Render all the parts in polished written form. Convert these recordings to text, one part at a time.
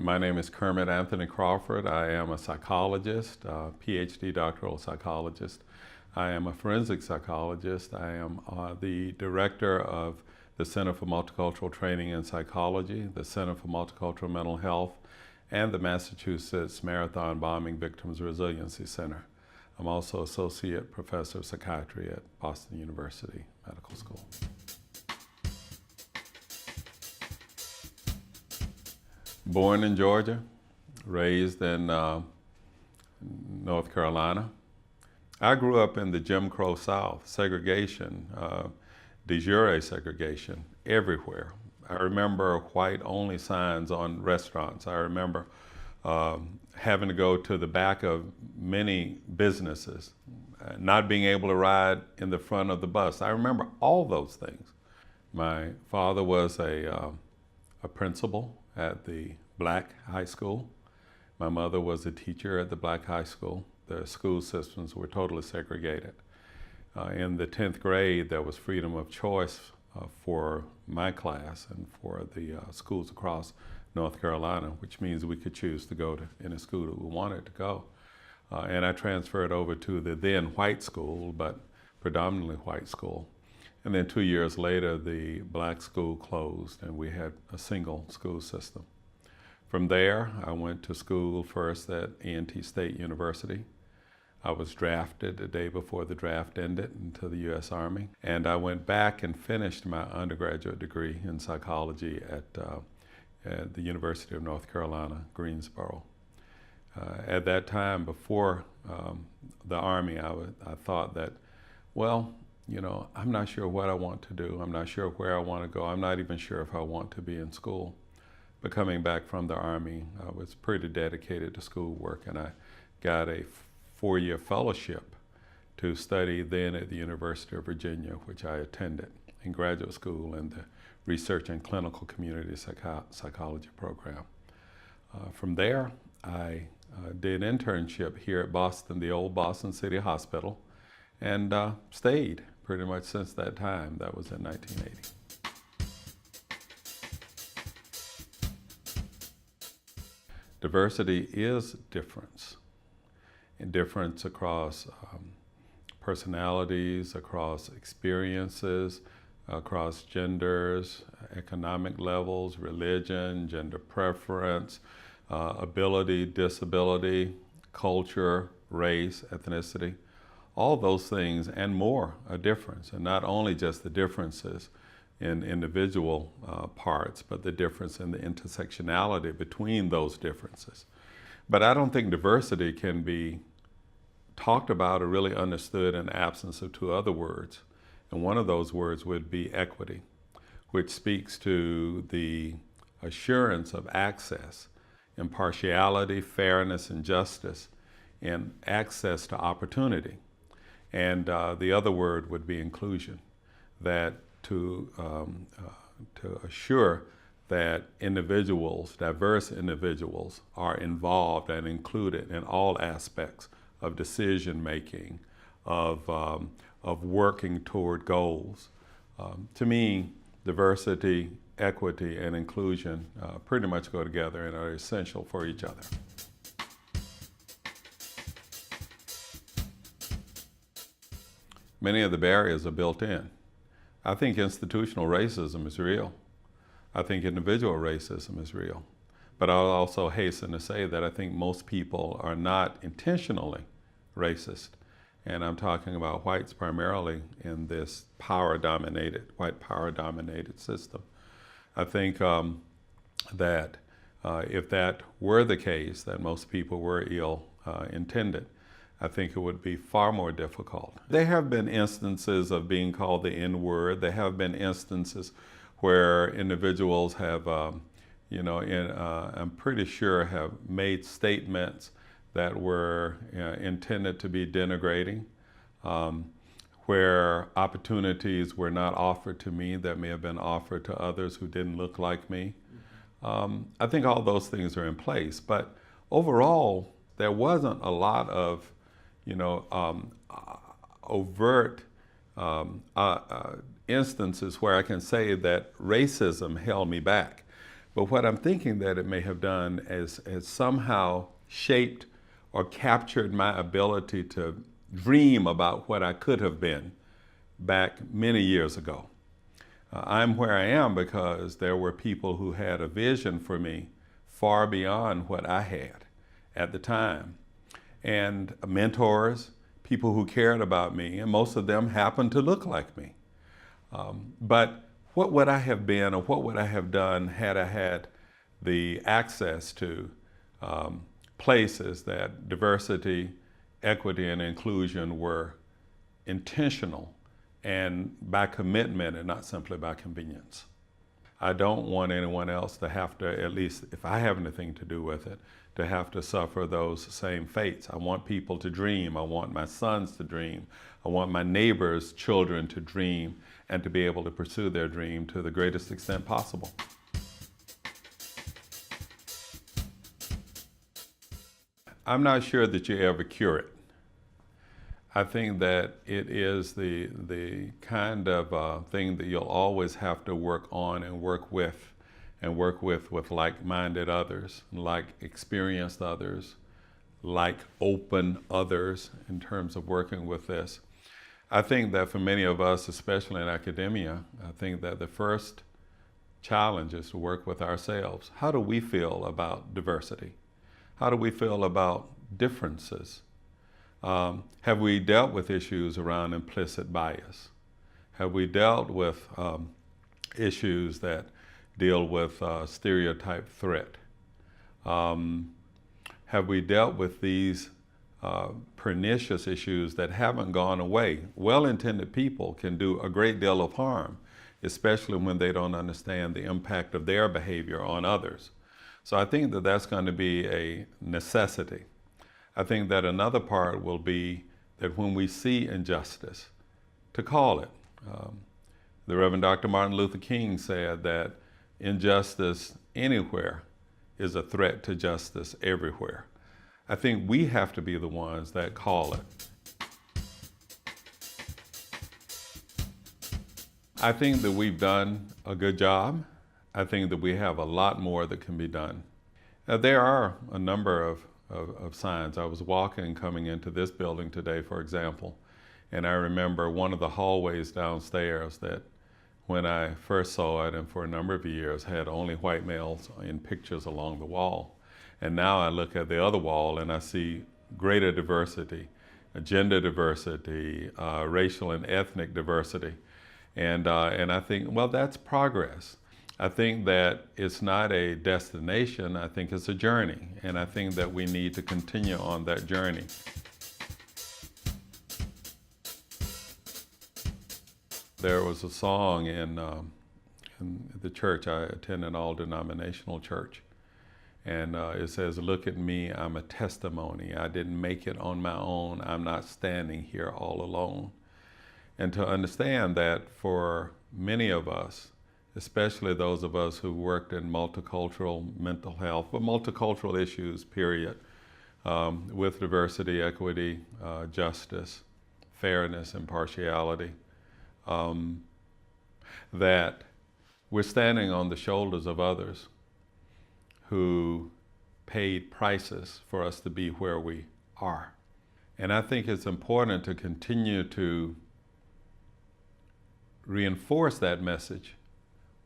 My name is Kermit Anthony Crawford. I am a psychologist, a PhD doctoral psychologist. I am a forensic psychologist. I am the director of the Center for Multicultural Training in Psychology, the Center for Multicultural Mental Health, and the Massachusetts Marathon Bombing Victims Resiliency Center. I'm also Associate Professor of Psychiatry at Boston University Medical School. Born in Georgia, raised in North Carolina. I grew up in the Jim Crow South, segregation, de jure segregation everywhere. I remember white-only signs on restaurants. I remember having to go to the back of many businesses, not being able to ride in the front of the bus. I remember all those things. My father was a principal at the black high school. My mother was a teacher at the black high school. The school systems were totally segregated. In the 10th grade, there was freedom of choice for my class and for the schools across North Carolina, which means we could choose to go to any school that we wanted to go. And I transferred over to the then white school, but predominantly white school. And then 2 years later, the black school closed and we had a single school system. From there, I went to school first at A&T State University. I was drafted the day before the draft ended into the U.S. Army. And I went back and finished my undergraduate degree in psychology at the University of North Carolina, Greensboro. At that time, before the Army, I thought that, well, you know, I'm not sure what I want to do. I'm not sure where I want to go. I'm not even sure if I want to be in school. But coming back from the Army, I was pretty dedicated to schoolwork, and I got a 4-year fellowship to study then at the University of Virginia, which I attended in graduate school in the Research and Clinical Community Psychology program. From there, I did an internship here at Boston, the old Boston City Hospital, and stayed pretty much since that time. That was in 1980. Diversity is difference, and difference across personalities, across experiences, across genders, economic levels, religion, gender preference, ability, disability, culture, race, ethnicity. All those things and more are difference, and not only just the differences in individual parts, but the difference in the intersectionality between those differences. But I don't think diversity can be talked about or really understood in the absence of two other words. And one of those words would be equity, which speaks to the assurance of access, impartiality, fairness, and justice, and access to opportunity. And the other word would be inclusion, that to assure that individuals, diverse individuals, are involved and included in all aspects of decision making, of working toward goals. To me, diversity, equity, and inclusion pretty much go together and are essential for each other. Many of the barriers are built in. I think institutional racism is real. I think individual racism is real. But I'll also hasten to say that I think most people are not intentionally racist. And I'm talking about whites primarily in this white power-dominated system. I think that if that were the case, that most people were ill-intended, I think it would be far more difficult. There have been instances of being called the N-word. There have been instances where individuals have, I'm pretty sure have made statements that were intended to be denigrating, where opportunities were not offered to me that may have been offered to others who didn't look like me. I think all those things are in place, but overall, there wasn't a lot of overt instances where I can say that racism held me back. But what I'm thinking that it may have done is somehow shaped or captured my ability to dream about what I could have been back many years ago. I'm where I am because there were people who had a vision for me far beyond what I had at the time. And mentors, people who cared about me, and most of them happened to look like me. But what would I have been, or what would I have done had I had the access to places that diversity, equity, and inclusion were intentional and by commitment and not simply by convenience? I don't want anyone else to have to, at least if I have anything to do with it, to have to suffer those same fates. I want people to dream. I want my sons to dream. I want my neighbors' children to dream and to be able to pursue their dream to the greatest extent possible. I'm not sure that you ever cure it. I think that it is the kind of thing that you'll always have to work on and work with like-minded others, like experienced others, like open others in terms of working with this. I think that for many of us, especially in academia, I think that the first challenge is to work with ourselves. How do we feel about diversity? How do we feel about differences? Have we dealt with issues around implicit bias? Have we dealt with issues that deal with stereotype threat? Have we dealt with these pernicious issues that haven't gone away? Well-intended people can do a great deal of harm, especially when they don't understand the impact of their behavior on others. So I think that that's going to be a necessity. I think that another part will be that when we see injustice, to call it. The Reverend Dr. Martin Luther King said that injustice anywhere is a threat to justice everywhere. I think we have to be the ones that call it. I think that we've done a good job. I think that we have a lot more that can be done. There are a number of signs. I was walking coming into this building today, for example, and I remember one of the hallways downstairs that when I first saw it, and for a number of years, had only white males in pictures along the wall. And now I look at the other wall and I see greater diversity, gender diversity, racial and ethnic diversity. And I think, well, that's progress. I think that it's not a destination, I think it's a journey. And I think that we need to continue on that journey. There was a song in the church. I attend an all-denominational church. And it says, "Look at me, I'm a testimony. I didn't make it on my own. I'm not standing here all alone." And to understand that for many of us, especially those of us who worked in multicultural mental health, but multicultural issues, period, with diversity, equity, justice, fairness, impartiality, that we're standing on the shoulders of others who paid prices for us to be where we are. And I think it's important to continue to reinforce that message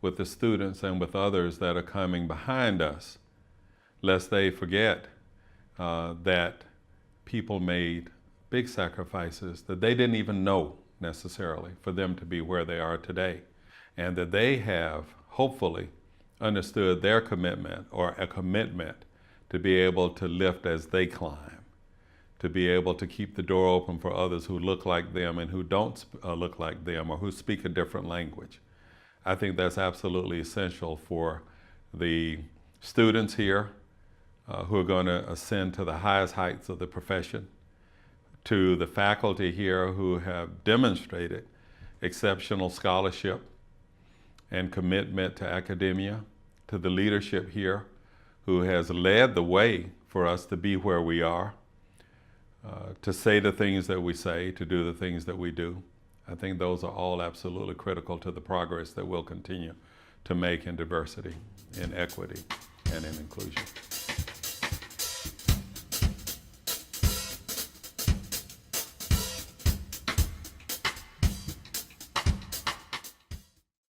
with the students and with others that are coming behind us, lest they forget that people made big sacrifices that they didn't even know necessarily for them to be where they are today, and that they have hopefully understood their commitment, or a commitment to be able to lift as they climb, to be able to keep the door open for others who look like them and who don't look like them, or who speak a different language. I think that's absolutely essential for the students here who are going to ascend to the highest heights of the profession, to the faculty here who have demonstrated exceptional scholarship and commitment to academia, to the leadership here who has led the way for us to be where we are, to say the things that we say, to do the things that we do. I think those are all absolutely critical to the progress that we'll continue to make in diversity, in equity, and in inclusion.